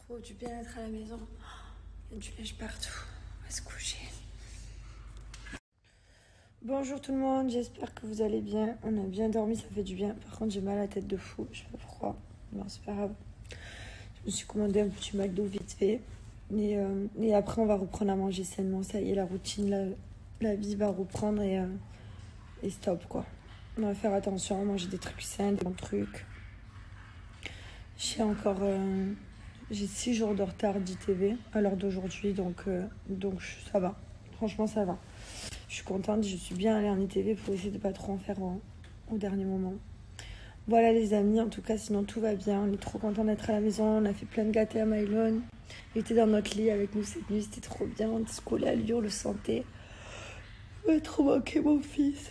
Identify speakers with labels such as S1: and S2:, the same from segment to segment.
S1: Trop du bien-être à la maison. Il y a du linge partout. On va se coucher. Bonjour tout le monde, j'espère que vous allez bien. On a bien dormi, ça fait du bien. Par contre, j'ai mal à la tête de fou. Je sais pas pourquoi. Non, c'est pas grave. Je me suis commandé un petit McDo vite fait. Et après, on va reprendre à manger sainement. Ça y est, la routine, la vie va reprendre et stop quoi. On va faire attention à manger des trucs sains, des bons trucs. J'ai 6 jours de retard d'ITV à l'heure d'aujourd'hui, donc ça va. Franchement, ça va. Je suis contente, je suis bien allée en ITV pour essayer de pas trop en faire au dernier moment. Voilà les amis, en tout cas, sinon tout va bien. On est trop content d'être à la maison. On a fait plein de gâteaux à Mylon. Il était dans notre lit avec nous cette nuit, c'était trop bien. On se collait à lui, on le sentait. On a trop manqué mon fils.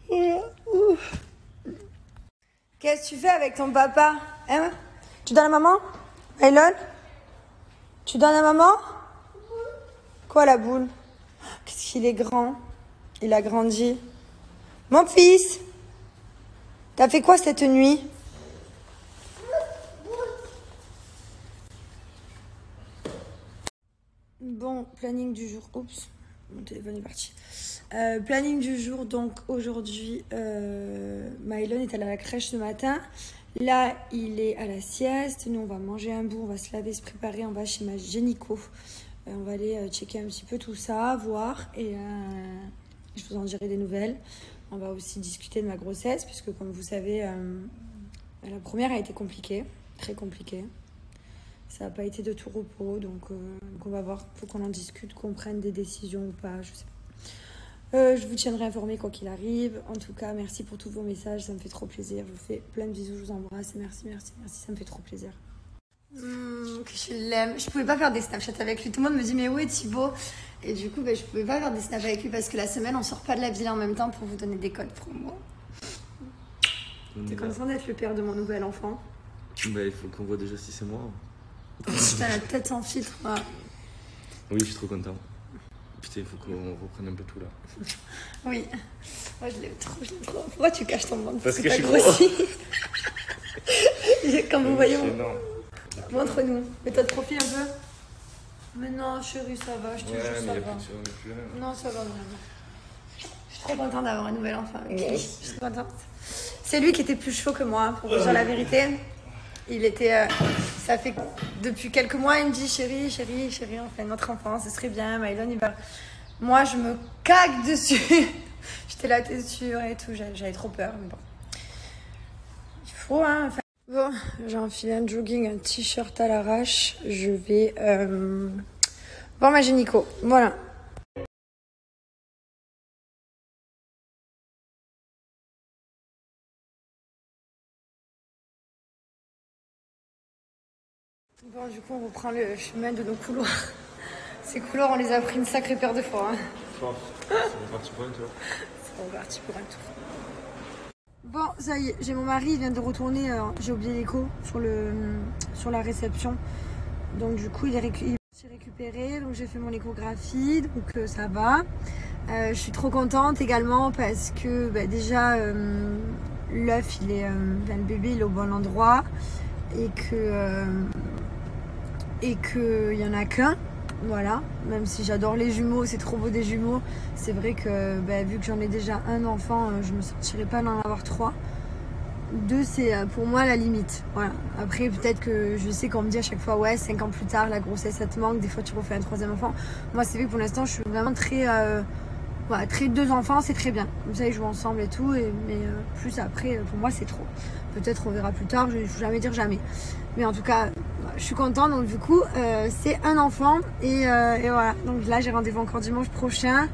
S1: Voilà. Ouf. Qu'est-ce que tu fais avec ton papa, hein? Tu donnes à maman, Mylon? Tu donnes à maman? Quoi la boule? Qu'est-ce qu'il est grand. Il a grandi. Mon fils, t'as fait quoi cette nuit? Bon, planning du jour. Oups, mon téléphone est parti. Planning du jour, donc aujourd'hui, Mylon est allé à la crèche ce matin. Là, il est à la sieste. Nous, on va manger un bout, on va se laver, se préparer. On va chez ma gynéco. On va aller checker un petit peu tout ça, voir. Et je vous en dirai des nouvelles. On va aussi discuter de ma grossesse, puisque comme vous savez, la première a été compliquée, très compliquée. Ça n'a pas été de tout repos, donc on va voir. Il faut qu'on en discute, qu'on prenne des décisions ou pas, je sais pas. Je vous tiendrai informé quoi qu'il arrive. En tout cas, merci pour tous vos messages, ça me fait trop plaisir. Je vous fais plein de bisous, je vous embrasse. Merci, ça me fait trop plaisir. Que je l'aime. Je pouvais pas faire des Snapchats avec lui. Tout le monde me dit mais où est Thibaut? Et du coup, je pouvais pas faire des snaps avec lui parce que la semaine, on sort pas de la ville en même temps pour vous donner des codes promo. T'es content d'être le père de mon nouvel enfant?
S2: Il faut qu'on voit déjà si c'est moi.
S1: Putain, la tête sans filtre. Ouais.
S2: Oui, je suis trop content. Putain, il faut qu'on reprenne un peu tout là.
S1: Oui. Moi, je l'aime trop. Pourquoi tu caches ton ventre?
S2: Parce que je suis
S1: grossi. Comme vous voyez. Montre-nous. Mets-toi de profil un peu. Mais non, chérie, ça va. Je te jure, ça va. Non, ça va vraiment. Je suis trop contente d'avoir un nouvel enfant avec lui. Je suis trop contente. C'est lui qui était plus chaud que moi, pour vous dire la vérité. Il était. Ça fait depuis quelques mois, il me dit chérie, on fait notre enfant, ce serait bien. Mylon, il va. Moi, je me cague dessus. J'étais là, t'es sûre et tout. J'avais trop peur, mais bon. Il faut, hein. Bon, j'ai enfilé un jogging, un t-shirt à l'arrache. Je vais voir ma gynéco. Voilà. Bon, du coup, on reprend le chemin de nos couloirs. Ces couloirs, on les a pris une sacrée paire de fois. Hein.
S2: Fort. C'est reparti pour un tour.
S1: C'est reparti pour un tour. Bon, ça y est, j'ai mon mari, il vient de retourner. J'ai oublié l'écho sur la réception. Donc, du coup, il s'est récupéré. Donc, j'ai fait mon échographie. Donc, ça va. Je suis trop contente également parce que déjà, l'œuf, le bébé, il est au bon endroit. Et qu'il n'y en a qu'un. Voilà, même si j'adore les jumeaux, c'est trop beau des jumeaux, c'est vrai que vu que j'en ai déjà un enfant, je me sentirais pas d'en avoir 3. 2, c'est pour moi la limite. Voilà. Après, peut-être que je sais qu'on me dit à chaque fois, ouais, 5 ans plus tard, la grossesse ça te manque, des fois tu refais un 3e enfant. Moi, c'est vrai que pour l'instant, je suis vraiment très 2 enfants, c'est très bien. Comme ça, ils jouent ensemble et tout, mais plus après, pour moi, c'est trop. Peut-être on verra plus tard, je ne vais jamais dire jamais. Mais en tout cas, je suis contente. Donc du coup, c'est un enfant. Et voilà. Donc là, j'ai rendez-vous encore dimanche prochain.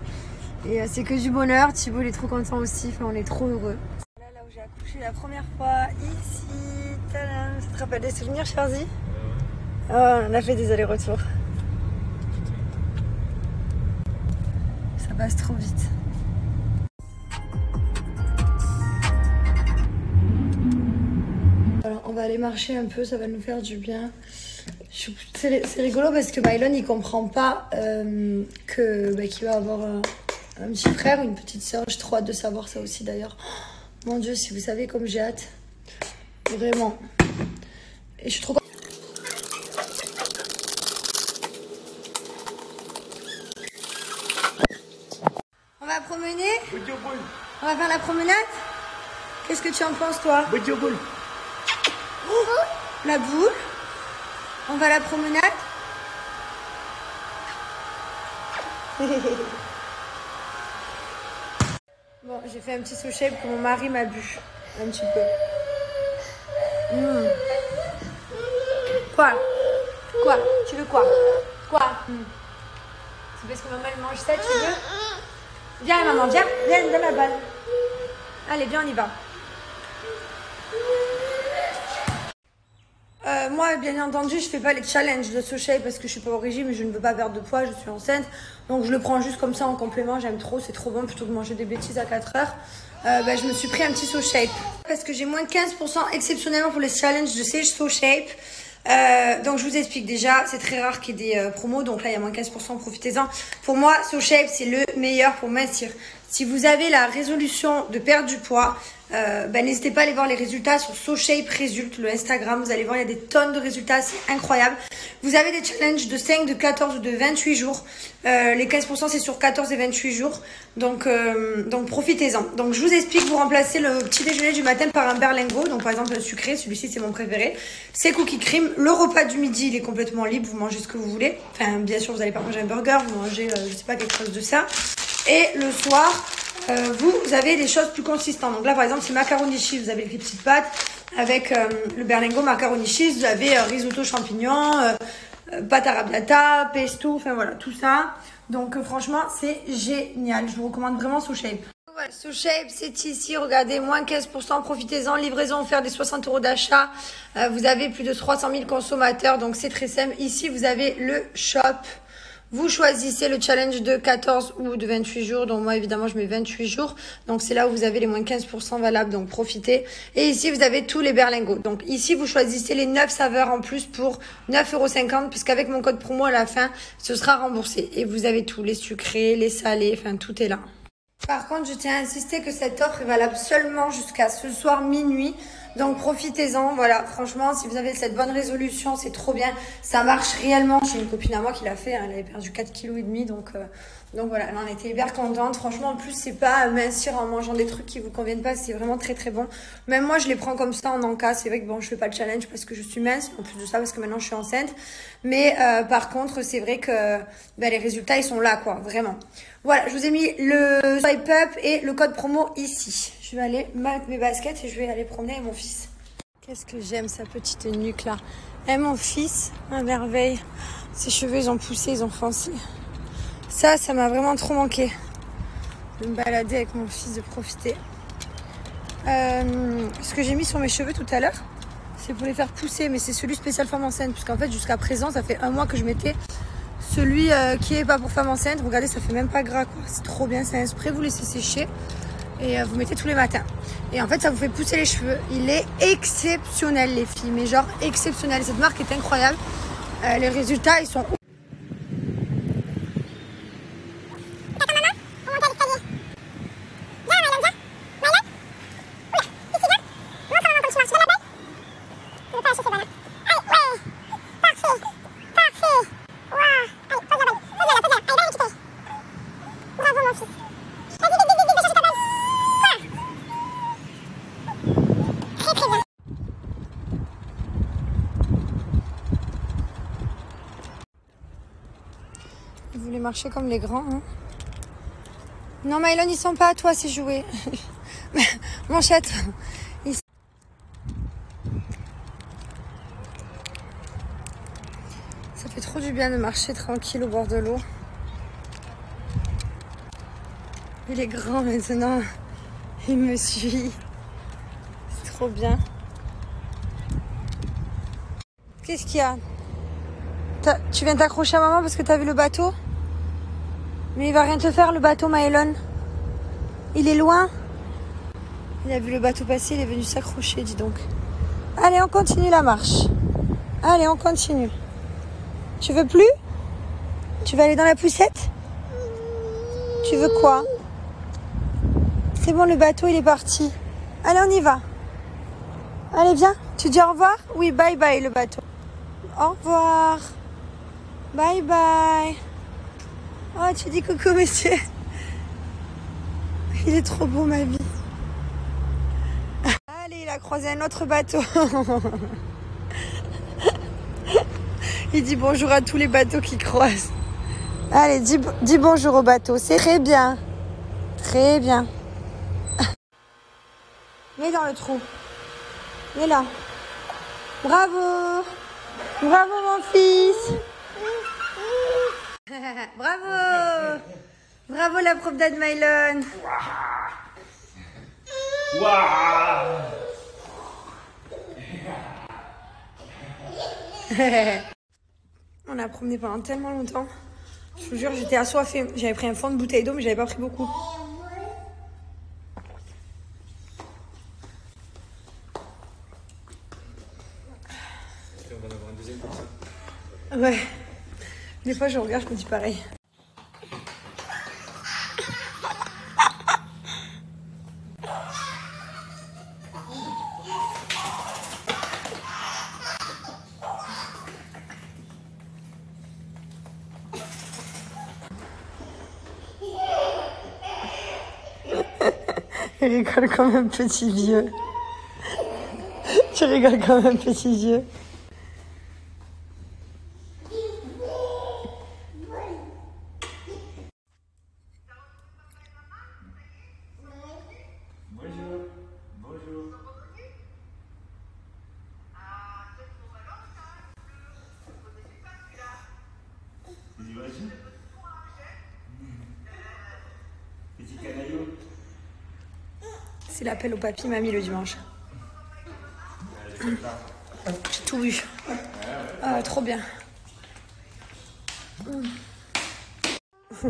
S1: Et c'est que du bonheur. Thibaut, il est trop content aussi. Enfin, on est trop heureux. Là où j'ai accouché la première fois, ici. Tadam. Ça te rappelle des souvenirs, Charzy? Oh, on a fait des allers-retours. Ça passe trop vite. Alors, on va aller marcher un peu, ça va nous faire du bien. C'est rigolo parce que Mylon, il comprend pas qu'il va avoir un petit frère ou une petite soeur. J'ai trop hâte de savoir ça aussi d'ailleurs. Oh, mon Dieu, si vous savez comme j'ai hâte. Vraiment. Et je suis trop contente. promener? On va faire la promenade? Qu'est-ce que tu en penses, toi? La boule. On va à la promenade? Bon, j'ai fait un petit sous shape que mon mari m'a bu. Un petit peu. Quoi? Quoi? Tu veux quoi? Quoi? C'est parce que maman elle mange ça, tu veux? Viens maman, viens, viens, donne la balle. Allez, viens, on y va. Moi, bien entendu, je fais pas les challenges de SoShape parce que je suis pas au régime et je ne veux pas perdre de poids, je suis enceinte. Donc je le prends juste comme ça en complément, j'aime trop, c'est trop bon plutôt que de manger des bêtises à 4 heures. Je me suis pris un petit SoShape parce que j'ai moins de 15% exceptionnellement pour les challenges de ces SoShape. Donc je vous explique déjà, c'est très rare qu'il y ait des promos, donc là il y a moins 15%, profitez-en. Pour moi, SoShape c'est le meilleur pour mincir. Si vous avez la résolution de perdre du poids, n'hésitez pas à aller voir les résultats sur SoShape Résulte, le Instagram. Vous allez voir, il y a des tonnes de résultats, c'est incroyable. Vous avez des challenges de 5, de 14 ou de 28 jours. Les 15% c'est sur 14 et 28 jours. Donc profitez-en. Donc je vous explique, vous remplacez le petit déjeuner du matin par un berlingot. Donc par exemple le sucré, celui-ci c'est mon préféré. C'est cookie cream. Le repas du midi il est complètement libre, vous mangez ce que vous voulez. Enfin bien sûr vous n'allez pas manger un burger, vous mangez je sais pas quelque chose de ça. Et le soir, vous avez des choses plus consistantes. Donc là, par exemple, c'est macaroni cheese. Vous avez les petites pâtes avec le berlingot macaroni cheese. Vous avez risotto champignons, pâte arrabbiata, pesto, enfin voilà, tout ça. Donc franchement, c'est génial. Je vous recommande vraiment SoShape. Voilà, SoShape, c'est ici. Regardez, moins 15%. Profitez-en. Livraison offerte des 60 € d'achat. Vous avez plus de 300 000 consommateurs. Donc c'est très simple. Ici, vous avez le shop. Vous choisissez le challenge de 14 ou de 28 jours. Donc moi, évidemment, je mets 28 jours. Donc c'est là où vous avez les moins 15% valables. Donc profitez. Et ici, vous avez tous les berlingots. Donc ici, vous choisissez les 9 saveurs en plus pour 9,50 €. Puisqu'avec mon code promo à la fin, ce sera remboursé. Et vous avez tous les sucrés, les salés. Enfin, tout est là. Par contre, je tiens à insister que cette offre est valable seulement jusqu'à ce soir minuit. Donc profitez-en, voilà, franchement, si vous avez cette bonne résolution, c'est trop bien. Ça marche réellement. J'ai une copine à moi qui l'a fait, hein, elle avait perdu 4,5 kg, donc voilà, elle en était hyper contente. Franchement, en plus, c'est pas mincir en mangeant des trucs qui vous conviennent pas, c'est vraiment très très bon. Même moi, je les prends comme ça en encas. C'est vrai que bon, je fais pas le challenge parce que je suis mince, en plus de ça, parce que maintenant je suis enceinte. Mais par contre, c'est vrai que les résultats, ils sont là, quoi, vraiment. Voilà, je vous ai mis le swipe up et le code promo ici. Je vais aller mettre mes baskets et je vais aller promener avec mon fils. Qu'est-ce que j'aime sa petite nuque là. Et mon fils, à merveille. Ses cheveux, ils ont poussé, ils ont foncé. Ça m'a vraiment trop manqué. De me balader avec mon fils, de profiter. Ce que j'ai mis sur mes cheveux tout à l'heure, c'est pour les faire pousser, mais c'est celui spécial femme enceinte. Puisqu'en fait, jusqu'à présent, ça fait 1 mois que je mettais celui qui est pas pour femme enceinte. Regardez, ça fait même pas gras, quoi. C'est trop bien, c'est un spray, vous laissez sécher. Et vous mettez tous les matins. Et en fait, ça vous fait pousser les cheveux. Il est exceptionnel, les filles. Mais genre exceptionnel. Cette marque est incroyable. Les résultats, ils sont... Ils voulaient marcher comme les grands. Hein. Non, Mylon, ils sont pas à toi, c'est joué. Manchette. Ça fait trop du bien de marcher tranquille au bord de l'eau. Il est grand maintenant. Il me suit. C'est trop bien. Qu'est-ce qu'il y a ? Tu viens t'accrocher à maman parce que t'as vu le bateau? Mais il va rien te faire le bateau, Mylon. Il est loin. Il a vu le bateau passer, il est venu s'accrocher, dis donc. Allez, on continue la marche. Allez, on continue. Tu veux plus? Tu veux aller dans la poussette? Tu veux quoi? C'est bon, le bateau, il est parti. Allez, on y va. Allez, viens. Tu dis au revoir? Oui, bye bye le bateau. Au revoir. Bye bye. Oh, tu dis coucou, monsieur. Il est trop beau, ma vie. Allez, il a croisé un autre bateau. Il dit bonjour à tous les bateaux qui croisent. Allez, dis bonjour au bateau. C'est très bien. Très bien. Mets dans le trou. Mets là. Bravo. Bravo, mon fils. Bravo. Bravo, la prof d'Ad Mylon. On a promené pendant tellement longtemps. Je vous jure, j'étais assoiffée. J'avais pris un fond de bouteille d'eau, mais j'avais pas pris beaucoup.
S2: On va en avoir un deuxième comme ça.
S1: Ouais. Des fois, je regarde, je me dis pareil. Il rigole comme un petit vieux. Tu rigoles comme un petit vieux.
S2: Bonjour. Bonjour. Vas-y, vas-y. Petit canaillot.
S1: C'est l'appel au papy mamie le dimanche. J'ai tout bu. Ah, trop bien.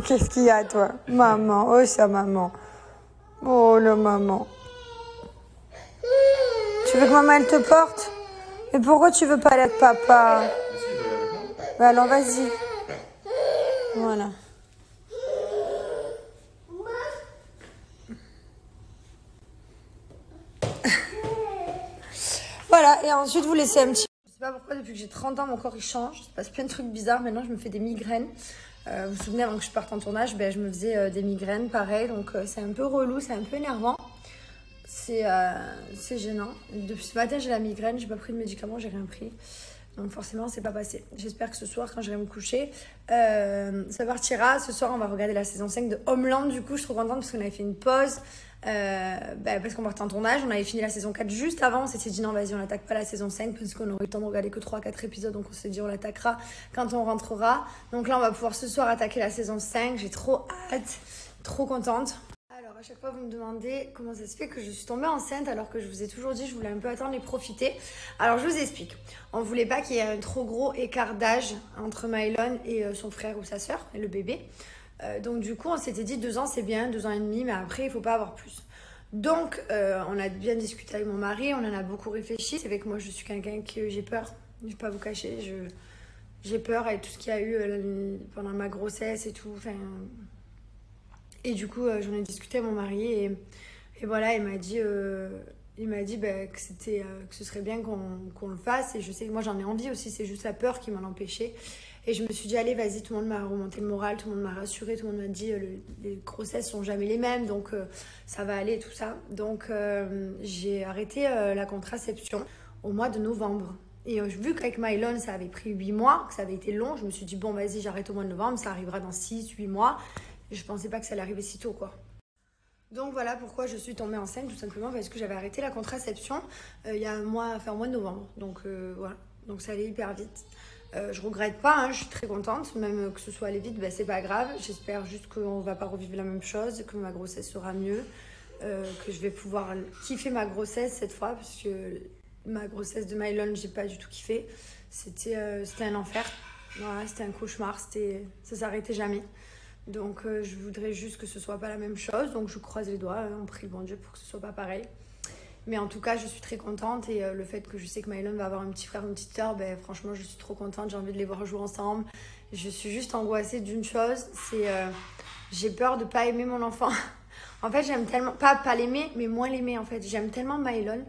S1: Qu'est-ce qu'il y a, toi? Maman, oh ça, maman. Oh, le maman. Tu veux que maman, elle te porte? Mais pourquoi tu veux pas aller avec papa? Bah alors, vas-y. Voilà. Voilà, et ensuite vous laissez un petit... Je sais pas pourquoi, depuis que j'ai 30 ans, mon corps il change. Il se passe plein de trucs bizarres. Maintenant, je me fais des migraines. Vous vous souvenez, avant que je parte en tournage, ben, je me faisais des migraines, pareil. Donc, c'est un peu relou, c'est un peu énervant. C'est gênant. Depuis ce matin, j'ai la migraine. J'ai pas pris de médicaments, j'ai rien pris. Donc, forcément, c'est pas passé. J'espère que ce soir, quand je vais me coucher, ça partira. Ce soir, on va regarder la saison 5 de Homeland. Du coup, je suis trop contente parce qu'on avait fait une pause. Parce qu'on partait en tournage, on avait fini la saison 4 juste avant, on s'était dit non vas-y on n'attaque pas la saison 5 parce qu'on aurait eu le temps de regarder que 3-4 épisodes, donc on s'est dit on l'attaquera quand on rentrera. Donc là on va pouvoir ce soir attaquer la saison 5, j'ai trop hâte, trop contente. Alors à chaque fois vous me demandez comment ça se fait que je suis tombée enceinte alors que je vous ai toujours dit je voulais un peu attendre et profiter. Alors je vous explique, on voulait pas qu'il y ait un trop gros écart d'âge entre Mylon et son frère ou sa soeur, et le bébé. Donc du coup on s'était dit 2 ans c'est bien, 2 ans et demi, mais après il faut pas avoir plus. Donc on a bien discuté avec mon mari, on en a beaucoup réfléchi. C'est vrai que moi je suis quelqu'un que j'ai peur, je vais pas vous cacher, j'ai peur avec tout ce qu'il y a eu pendant ma grossesse et tout. Enfin, et du coup j'en ai discuté avec mon mari et voilà il m'a dit que c'était que ce serait bien qu'on le fasse, et je sais que moi j'en ai envie aussi, c'est juste la peur qui m'en empêchait. Et je me suis dit, allez, vas-y, tout le monde m'a remonté le moral, tout le monde m'a rassuré, tout le monde m'a dit, les grossesses sont jamais les mêmes, donc ça va aller, tout ça. Donc j'ai arrêté la contraception au mois de novembre. Et vu qu'avec Mylon, ça avait pris 8 mois, que ça avait été long, je me suis dit, bon, vas-y, j'arrête au mois de novembre, ça arrivera dans 6-8 mois. Et je pensais pas que ça allait arriver si tôt, quoi. Donc voilà pourquoi je suis tombée enceinte, tout simplement parce que j'avais arrêté la contraception il y a un mois, enfin au mois de novembre. Donc voilà, donc ça allait hyper vite. Je regrette pas, hein, je suis très contente, même que ce soit allé vite, ben, c'est pas grave. J'espère juste qu'on va pas revivre la même chose, que ma grossesse sera mieux, que je vais pouvoir kiffer ma grossesse cette fois, parce que ma grossesse de Mylon, j'ai pas du tout kiffé. C'était un enfer, voilà, c'était un cauchemar, ça s'arrêtait jamais. Donc je voudrais juste que ce soit pas la même chose, donc je croise les doigts, hein, on prie le bon Dieu pour que ce soit pas pareil. Mais en tout cas, je suis très contente, et le fait que je sais que Mylon va avoir un petit frère, une petite sœur, ben, franchement, je suis trop contente. J'ai envie de les voir jouer ensemble. Je suis juste angoissée d'une chose, c'est j'ai peur de pas aimer mon enfant. En fait, j'aime tellement, pas l'aimer, mais moins l'aimer en fait. J'aime tellement Mylon.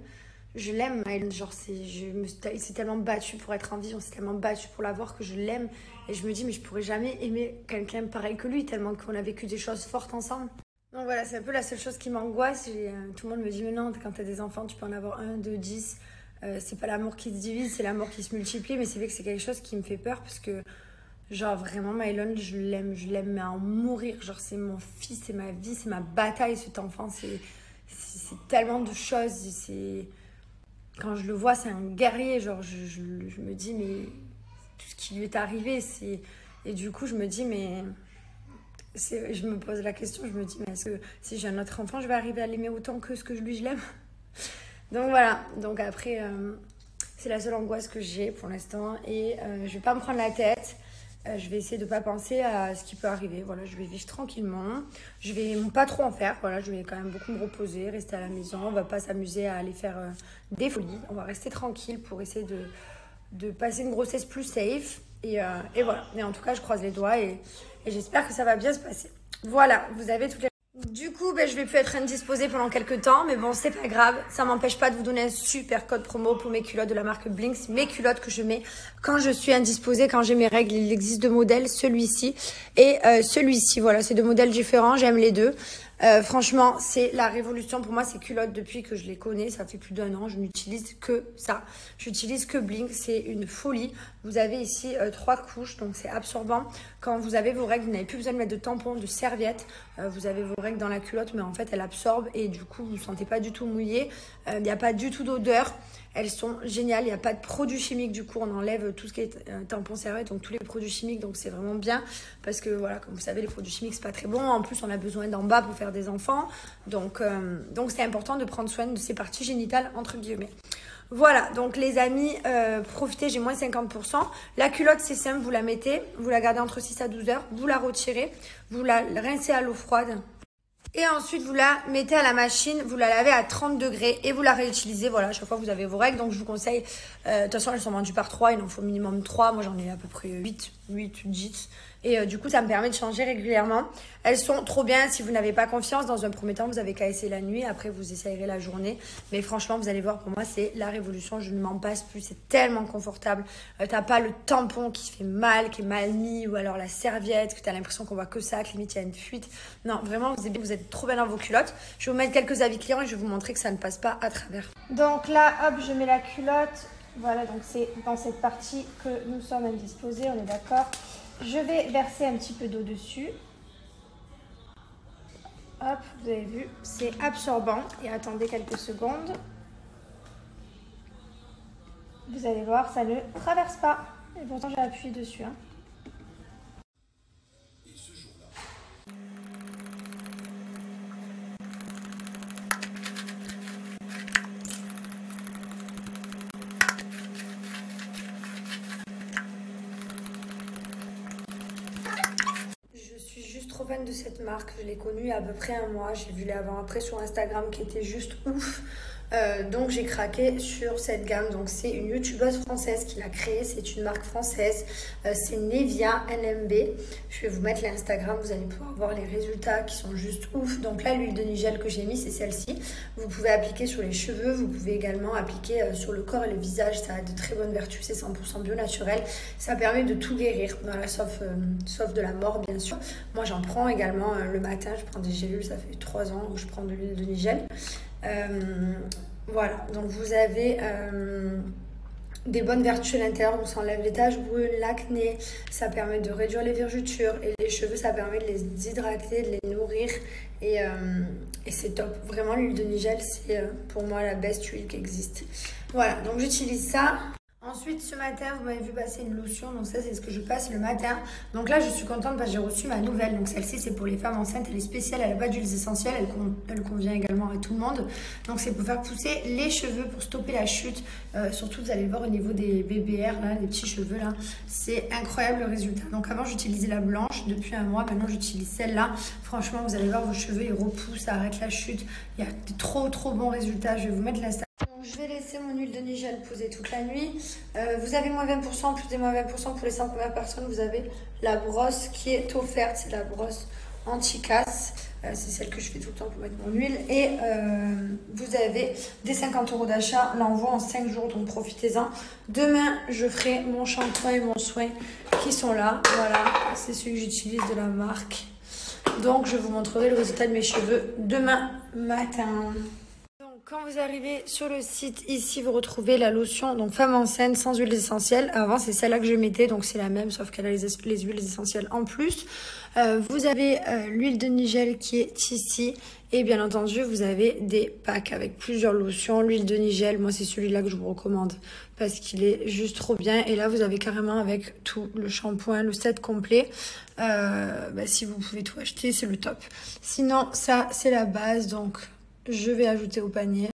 S1: Je l'aime, Mylon. Genre, il s'est tellement battu pour être en vie, on s'est tellement battu pour l'avoir que je l'aime. Et je me dis, mais je pourrais jamais aimer quelqu'un pareil que lui, tellement qu'on a vécu des choses fortes ensemble. Donc voilà, c'est un peu la seule chose qui m'angoisse. Tout le monde me dit, mais non, quand t'as des enfants, tu peux en avoir 1, 2, 10. C'est pas l'amour qui se divise, c'est l'amour qui se multiplie. Mais c'est vrai que c'est quelque chose qui me fait peur parce que, genre, vraiment, Mylon, je l'aime, mais à en mourir. Genre, c'est mon fils, c'est ma vie, c'est ma bataille, cet enfant. C'est tellement de choses. Quand je le vois, c'est un guerrier. Genre, je me dis, mais tout ce qui lui est arrivé, Et du coup, je me dis, mais... Je me pose la question, je me dis, mais est-ce que si j'ai un autre enfant, je vais arriver à l'aimer autant que ce que je l'aime? Donc voilà, donc après, c'est la seule angoisse que j'ai pour l'instant et je vais pas me prendre la tête. Je vais essayer de pas penser à ce qui peut arriver. Voilà, je vais vivre tranquillement. Je vais pas trop en faire. Voilà, je vais quand même beaucoup me reposer, rester à la maison. On va pas s'amuser à aller faire des folies. On va rester tranquille pour essayer de passer une grossesse plus safe. Et voilà. Et en tout cas, je croise les doigts et j'espère que ça va bien se passer. Voilà, vous avez toutes les... Du coup, je vais plus être indisposée pendant quelques temps, mais bon, c'est pas grave. Ça m'empêche pas de vous donner un super code promo pour mes culottes de la marque Blinks. Mes culottes que je mets quand je suis indisposée, quand j'ai mes règles. Il existe 2 modèles, celui-ci et celui-ci. Voilà, c'est 2 modèles différents, j'aime les 2. Franchement, c'est la révolution pour moi, ces culottes depuis que je les connais. Ça fait plus d'1 an, je n'utilise que ça. J'utilise que Blink, c'est une folie. Vous avez ici 3 couches, donc c'est absorbant. Quand vous avez vos règles, vous n'avez plus besoin de mettre de tampons, de serviettes. Vous avez vos règles dans la culotte, mais en fait, elle absorbe et du coup, vous ne sentez pas du tout mouillé. Il n'y a pas du tout d'odeur. Elles sont géniales, il n'y a pas de produits chimiques, du coup on enlève tout ce qui est tampon, serviette, donc tous les produits chimiques, donc c'est vraiment bien parce que voilà, comme vous savez, les produits chimiques c'est pas très bon, en plus on a besoin d'en bas pour faire des enfants, donc c'est important de prendre soin de ces parties génitales entre guillemets. Voilà, donc les amis, profitez, j'ai moins 50%. La culotte, c'est simple, vous la mettez, vous la gardez entre 6 à 12 heures, vous la retirez, vous la rincez à l'eau froide. Et ensuite, vous la mettez à la machine, vous la lavez à 30 degrés et vous la réutilisez. Voilà, à chaque fois que vous avez vos règles. Donc, je vous conseille, de toute façon, elles sont vendues par 3. Il en faut minimum 3. Moi, j'en ai à peu près 8, 10. Et du coup, ça me permet de changer régulièrement. Elles sont trop bien. Si vous n'avez pas confiance, dans un premier temps, vous avez qu'à essayer la nuit. Après, vous essayerez la journée. Mais franchement, vous allez voir, pour moi, c'est la révolution. Je ne m'en passe plus. C'est tellement confortable. T'as pas le tampon qui fait mal, qui est mal mis. Ou alors la serviette, que tu as l'impression qu'on voit que ça, que limite, il y a une fuite. Non, vraiment, vous êtes trop bien dans vos culottes. Je vais vous mettre quelques avis clients et je vais vous montrer que ça ne passe pas à travers. Donc là, hop, je mets la culotte. Voilà, donc c'est dans cette partie que nous sommes indisposés, on est d'accord. Je vais verser un petit peu d'eau dessus. Hop, vous avez vu, c'est absorbant. Et attendez quelques secondes. Vous allez voir, ça ne traverse pas. Et pourtant, j'ai appuyé dessus. Hein. Trop fan de cette marque, je l'ai connue il y a à peu près 1 mois, j'ai vu les avant-après sur Instagram qui était juste ouf, donc j'ai craqué sur cette gamme. Donc c'est une youtubeuse française qui l'a créée, c'est une marque française, c'est Nevia NMB. Je vais vous mettre l'Instagram, vous allez pouvoir voir les résultats qui sont juste ouf. Donc là, l'huile de nigel que j'ai mis, c'est celle-ci. Vous pouvez appliquer sur les cheveux, vous pouvez également appliquer sur le corps et le visage. Ça a de très bonnes vertus, c'est 100% bio naturel. Ça permet de tout guérir, voilà, sauf de la mort bien sûr. Moi j'en prends également le matin, je prends des gélules, ça fait 3 ans que je prends de l'huile de nigel. Voilà, donc vous avez des bonnes vertus à l'intérieur, on s'enlève les taches brunes, l'acné, ça permet de réduire les vergetures et les cheveux, ça permet de les hydrater, de les nourrir et c'est top. Vraiment, l'huile de nigel, c'est pour moi la best huile qui existe. Voilà, donc j'utilise ça. Ensuite, ce matin, vous m'avez vu passer une lotion. Donc ça, c'est ce que je passe le matin. Donc là, je suis contente parce que j'ai reçu ma nouvelle. Donc celle-ci, c'est pour les femmes enceintes. Elle est spéciale, elle n'a pas d'huiles essentielles. Elle convient également à tout le monde. Donc c'est pour faire pousser les cheveux, pour stopper la chute. Surtout, vous allez le voir au niveau des BBR, là, les petits cheveux là. C'est incroyable le résultat. Donc avant, j'utilisais la blanche depuis 1 mois. Maintenant, j'utilise celle-là. Franchement, vous allez voir, vos cheveux, ils repoussent, ça arrête la chute. Il y a de trop bons résultats. Je vais vous mettre l'Instagram. Donc, je vais laisser mon huile de nigel poser toute la nuit. Vous avez moins 20%, plus des moins 20% pour les 100 premières personnes. Vous avez la brosse qui est offerte. C'est la brosse anti-casse. C'est celle que je fais tout le temps pour mettre mon huile. Et vous avez des 50 € d'achat. L'envoi en 5 jours, donc profitez-en. Demain, je ferai mon shampoing et mon soin qui sont là. Voilà, c'est celui que j'utilise de la marque Donc je vous montrerai le résultat de mes cheveux demain matin. Donc quand vous arrivez sur le site, ici vous retrouvez la lotion donc femme enceinte sans huiles essentielles. Avant c'est celle-là que je mettais, donc c'est la même sauf qu'elle a les huiles essentielles en plus. Vous avez l'huile de Nigel qui est ici. Et bien entendu, vous avez des packs avec plusieurs lotions. L'huile de Nigel, moi c'est celui-là que je vous recommande parce qu'il est juste trop bien. Et là, vous avez carrément avec tout le shampoing, le set complet. Si vous pouvez tout acheter, c'est le top. Sinon, ça c'est la base, donc je vais ajouter au panier.